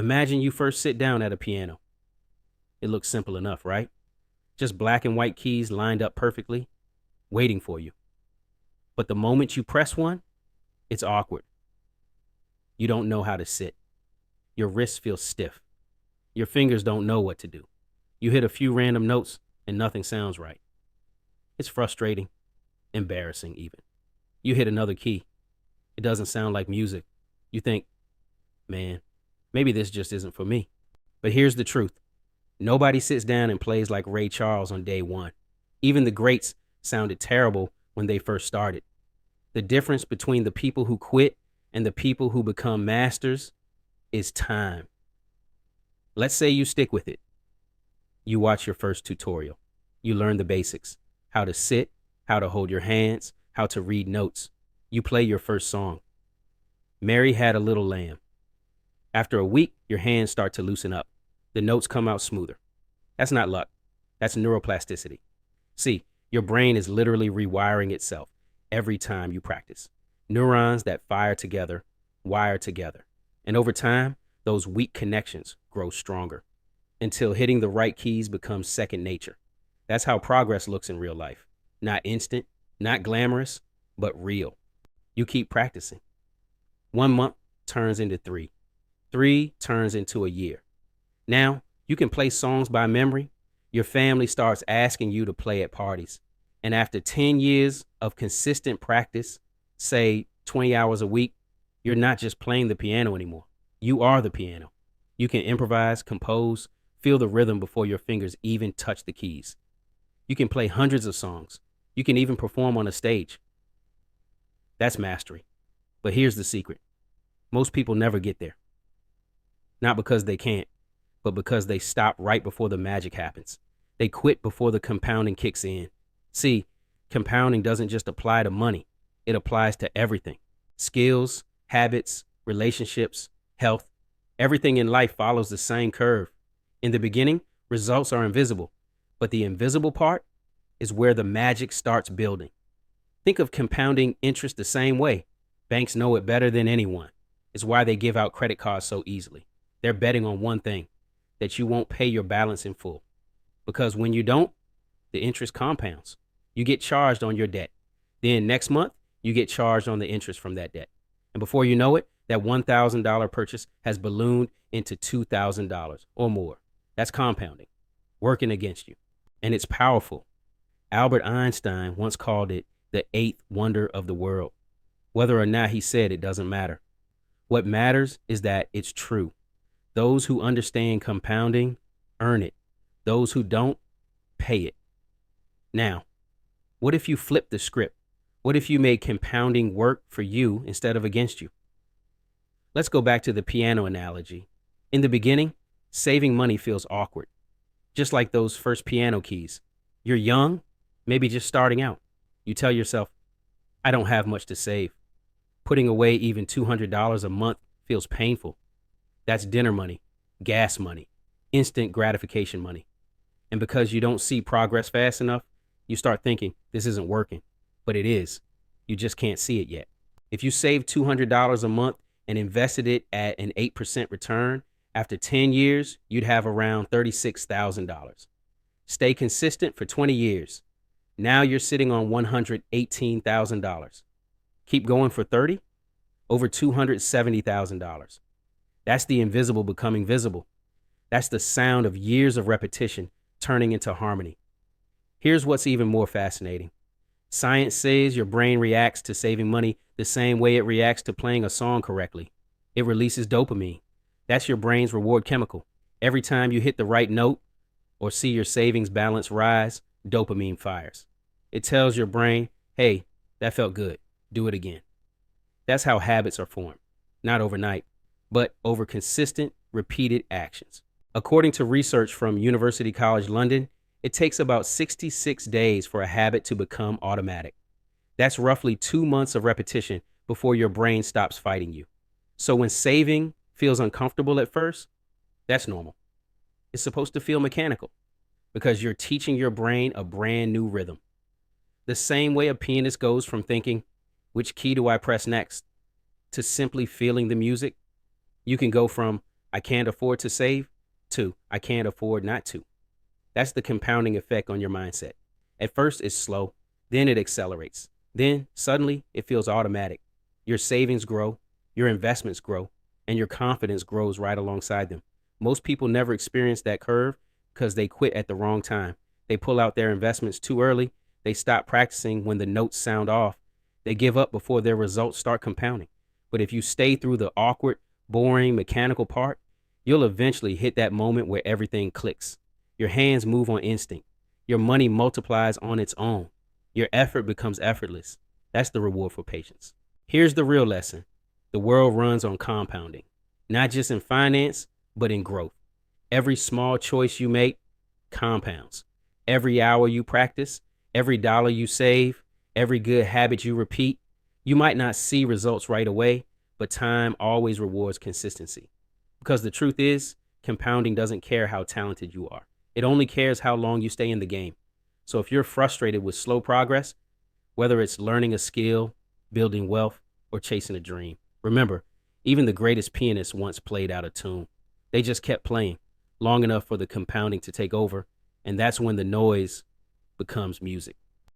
Imagine you first sit down at a piano. It looks simple enough, right? Just black and white keys lined up perfectly, waiting for you. But the moment you press one, it's awkward. You don't know how to sit. Your wrists feel stiff. Your fingers don't know what to do. You hit a few random notes and nothing sounds right. It's frustrating, embarrassing even. You hit another key. It doesn't sound like music. You think, man, maybe this just isn't for me. But here's the truth. Nobody sits down and plays like Ray Charles on day one. Even the greats sounded terrible when they first started. The difference between the people who quit and the people who become masters is time. Let's say you stick with it. You watch your first tutorial. You learn the basics, how to sit, how to hold your hands, how to read notes. You play your first song. Mary Had a Little Lamb. After a week, your hands start to loosen up. The notes come out smoother. That's not luck. That's neuroplasticity. See, your brain is literally rewiring itself every time you practice. Neurons that fire together, wire together. And over time, those weak connections grow stronger until hitting the right keys becomes second nature. That's how progress looks in real life. Not instant, not glamorous, but real. You keep practicing. 1 month turns into 3. 3 turns into a year. Now, you can play songs by memory. Your family starts asking you to play at parties. And after 10 years of consistent practice, say 20 hours a week, you're not just playing the piano anymore. You are the piano. You can improvise, compose, feel the rhythm before your fingers even touch the keys. You can play hundreds of songs. You can even perform on a stage. That's mastery. But here's the secret. Most people never get there. Not because they can't, but because they stop right before the magic happens. They quit before the compounding kicks in. See, compounding doesn't just apply to money. It applies to everything. Skills, habits, relationships, health. Everything in life follows the same curve. In the beginning, results are invisible, but the invisible part is where the magic starts building. Think of compounding interest the same way. Banks know it better than anyone. It's why they give out credit cards so easily. They're betting on one thing, that you won't pay your balance in full. Because when you don't, the interest compounds. You get charged on your debt. Then next month, you get charged on the interest from that debt. And before you know it, that $1,000 purchase has ballooned into $2,000 or more. That's compounding, working against you. And it's powerful. Albert Einstein once called it the eighth wonder of the world. Whether or not he said it doesn't matter. What matters is that it's true. Those who understand compounding earn it. Those who don't, pay it. Now, what if you flip the script? What if you made compounding work for you instead of against you? Let's go back to the piano analogy. In the beginning, saving money feels awkward. Just like those first piano keys. You're young, maybe just starting out. You tell yourself, I don't have much to save. Putting away even $200 a month feels painful. That's dinner money, gas money, instant gratification money. And because you don't see progress fast enough, you start thinking this isn't working. But it is. You just can't see it yet. If you save $200 a month and invested it at an 8% return, after 10 years, you'd have around $36,000. Stay consistent for 20 years. Now you're sitting on $118,000. Keep going for 30, over $270,000. That's the invisible becoming visible. That's the sound of years of repetition turning into harmony. Here's what's even more fascinating. Science says your brain reacts to saving money the same way it reacts to playing a song correctly. It releases dopamine. That's your brain's reward chemical. Every time you hit the right note or see your savings balance rise, dopamine fires. It tells your brain, hey, that felt good. Do it again. That's how habits are formed. Not overnight, but over consistent, repeated actions. According to research from University College London, it takes about 66 days for a habit to become automatic. That's roughly 2 months of repetition before your brain stops fighting you. So when saving feels uncomfortable at first, that's normal. It's supposed to feel mechanical because you're teaching your brain a brand new rhythm. The same way a pianist goes from thinking, which key do I press next, to simply feeling the music, you can go from I can't afford to save. 2, I can't afford not to. That's the compounding effect on your mindset. At first, it's slow, then it accelerates. Then, suddenly, it feels automatic. Your savings grow, your investments grow, and your confidence grows right alongside them. Most people never experience that curve because they quit at the wrong time. They pull out their investments too early. They stop practicing when the notes sound off. They give up before their results start compounding. But if you stay through the awkward, boring, mechanical part, you'll eventually hit that moment where everything clicks. Your hands move on instinct. Your money multiplies on its own. Your effort becomes effortless. That's the reward for patience. Here's the real lesson. The world runs on compounding, not just in finance, but in growth. Every small choice you make compounds. Every hour you practice, every dollar you save, every good habit you repeat. You might not see results right away, but time always rewards consistency. Because the truth is, compounding doesn't care how talented you are. It only cares how long you stay in the game. So if you're frustrated with slow progress, whether it's learning a skill, building wealth, or chasing a dream, remember, even the greatest pianists once played out of tune. They just kept playing long enough for the compounding to take over, and that's when the noise becomes music.